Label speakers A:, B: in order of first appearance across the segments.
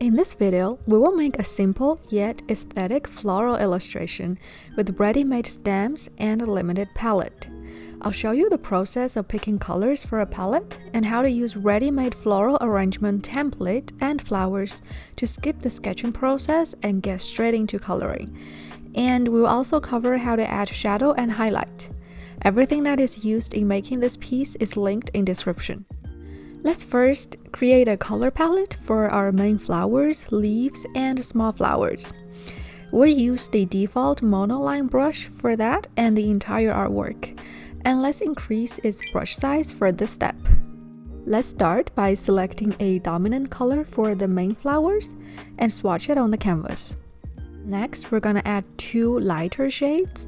A: In this video, we will make a simple yet aesthetic floral illustration with ready-made stems and a limited palette. I'll show you the process of picking colors for a palette and how to use ready-made floral arrangement template and flowers to skip the sketching process and get straight into coloring. And we will also cover how to add shadow and highlight. Everything that is used in making this piece is linked in description. Let's first create a color palette for our main flowers, leaves, and small flowers. We'll use the default monoline brush for that and the entire artwork. And let's increase its brush size for this step. Let's start by selecting a dominant color for the main flowers and swatch it on the canvas. Next, we're gonna add two lighter shades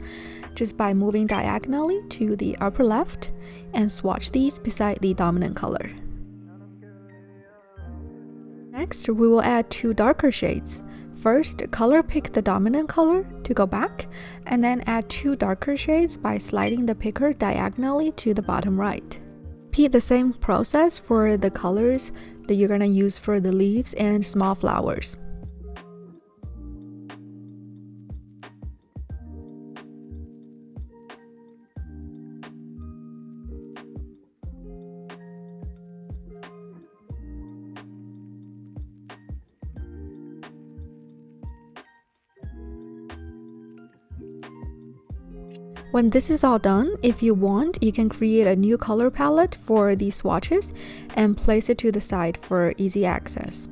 A: just by moving diagonally to the upper left and swatch these beside the dominant color. Next, we will add two darker shades. First, color pick the dominant color to go back, and then add two darker shades by sliding the picker diagonally to the bottom right. Repeat the same process for the colors that you're gonna use for the leaves and small flowers. When this is all done, if you want, you can create a new color palette for these swatches and place it to the side for easy access.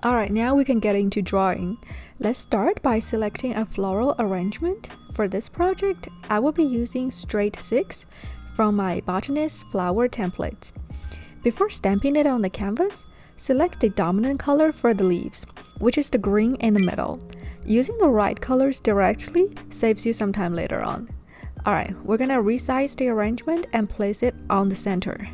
A: Alright, now we can get into drawing. Let's start by selecting a floral arrangement. For this project, I will be using Straight 6 from my Botanist flower templates. Before stamping it on the canvas, select the dominant color for the leaves, which is the green in the middle. Using the right colors directly saves you some time later on. Alright, we're gonna resize the arrangement and place it on the center.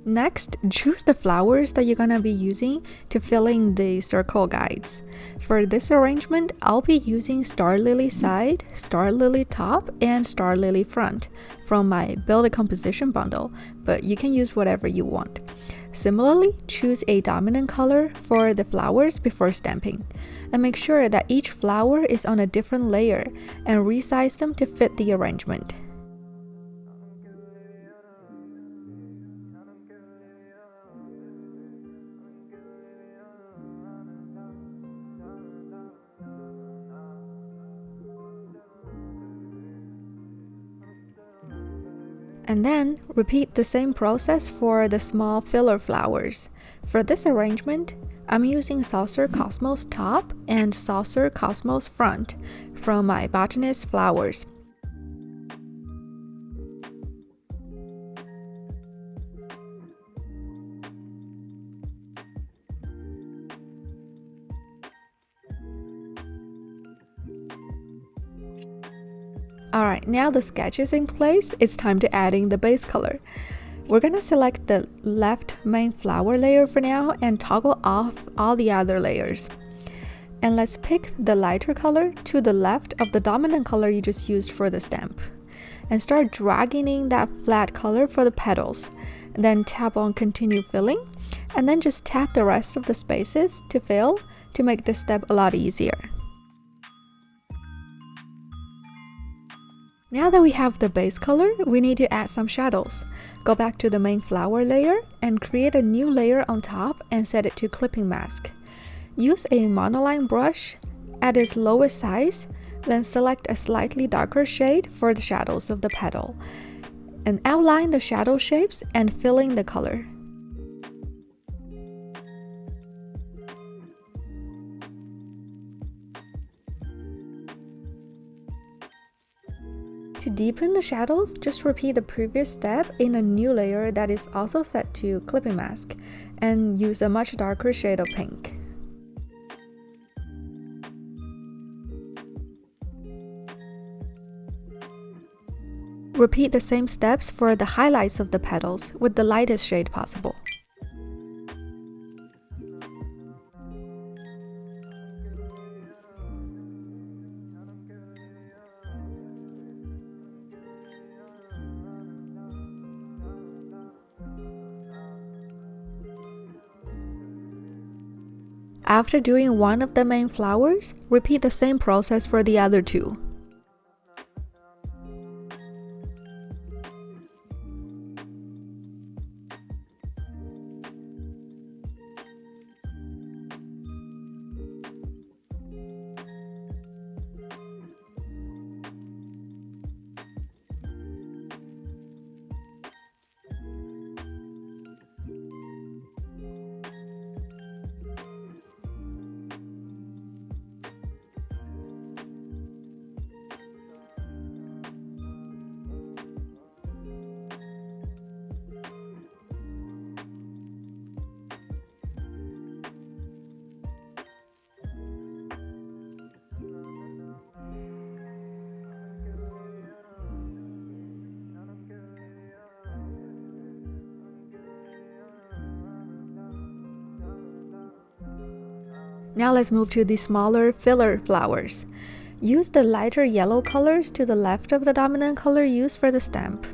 A: Next, choose the flowers that you're gonna be using to fill in the circle guides. For this arrangement, I'll be using Star Lily side, Star Lily top, and Star Lily front from my Build a Composition bundle, but you can use whatever you want. Similarly, choose a dominant color for the flowers before stamping, and make sure that each flower is on a different layer and resize them to fit the arrangement. And then, repeat the same process for the small filler flowers. For this arrangement, I'm using Saucer Cosmos top and Saucer Cosmos front from my Botanist flowers. Alright, now the sketch is in place, it's time to add in the base color. We're gonna select the left main flower layer for now and toggle off all the other layers. And let's pick the lighter color to the left of the dominant color you just used for the stamp. And start dragging in that flat color for the petals. Then tap on continue filling, and then just tap the rest of the spaces to fill to make this step a lot easier. Now that we have the base color, we need to add some shadows. Go back to the main flower layer and create a new layer on top and set it to clipping mask. Use a monoline brush at its lowest size, then select a slightly darker shade for the shadows of the petal, and outline the shadow shapes and fill in the color. To deepen the shadows, just repeat the previous step in a new layer that is also set to clipping mask, and use a much darker shade of pink. Repeat the same steps for the highlights of the petals with the lightest shade possible. After doing one of the main flowers, repeat the same process for the other two. Now let's move to the smaller filler flowers. Use the lighter yellow colors to the left of the dominant color used for the stamp,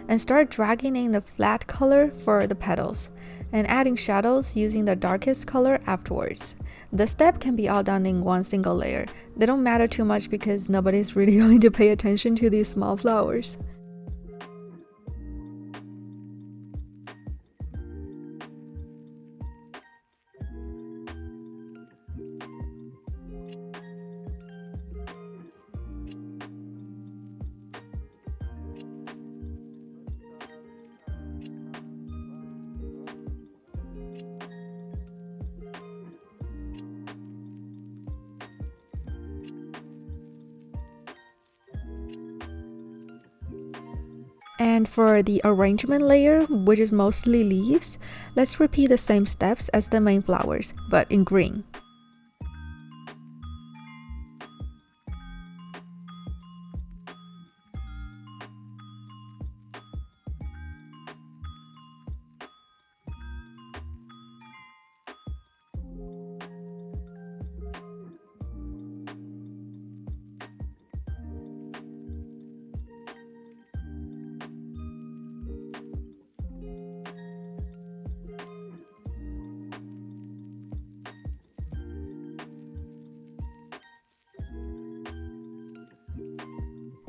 A: and start dragging in the flat color for the petals, and adding shadows using the darkest color afterwards. This step can be all done in one single layer. They don't matter too much because nobody's really going to pay attention to these small flowers. And for the arrangement layer, which is mostly leaves, let's repeat the same steps as the main flowers, but in green.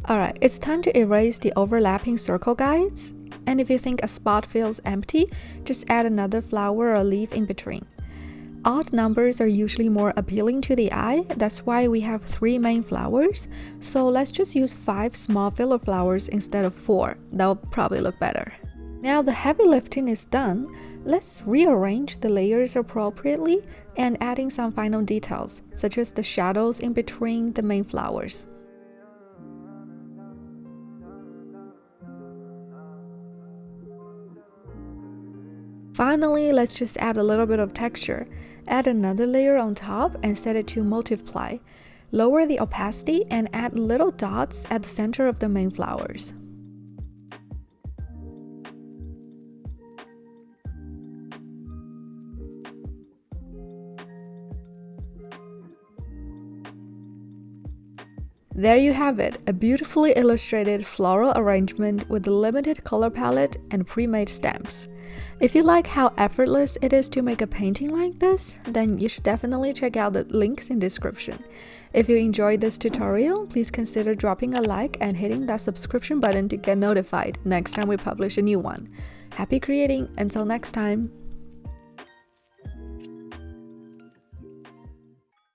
A: Alright, it's time to erase the overlapping circle guides, and if you think a spot feels empty, just add another flower or leaf in between. Odd numbers are usually more appealing to the eye, that's why we have 3 main flowers, so let's just use 5 small filler flowers instead of 4, that'll probably look better. Now the heavy lifting is done, let's rearrange the layers appropriately and adding some final details, such as the shadows in between the main flowers. Finally, let's just add a little bit of texture. Add another layer on top and set it to multiply. Lower the opacity and add little dots at the center of the main flowers. There you have it, a beautifully illustrated floral arrangement with a limited color palette and pre-made stamps. If you like how effortless it is to make a painting like this, then you should definitely check out the links in description. If you enjoyed this tutorial, please consider dropping a like and hitting that subscription button to get notified next time we publish a new one. Happy creating! Until next time!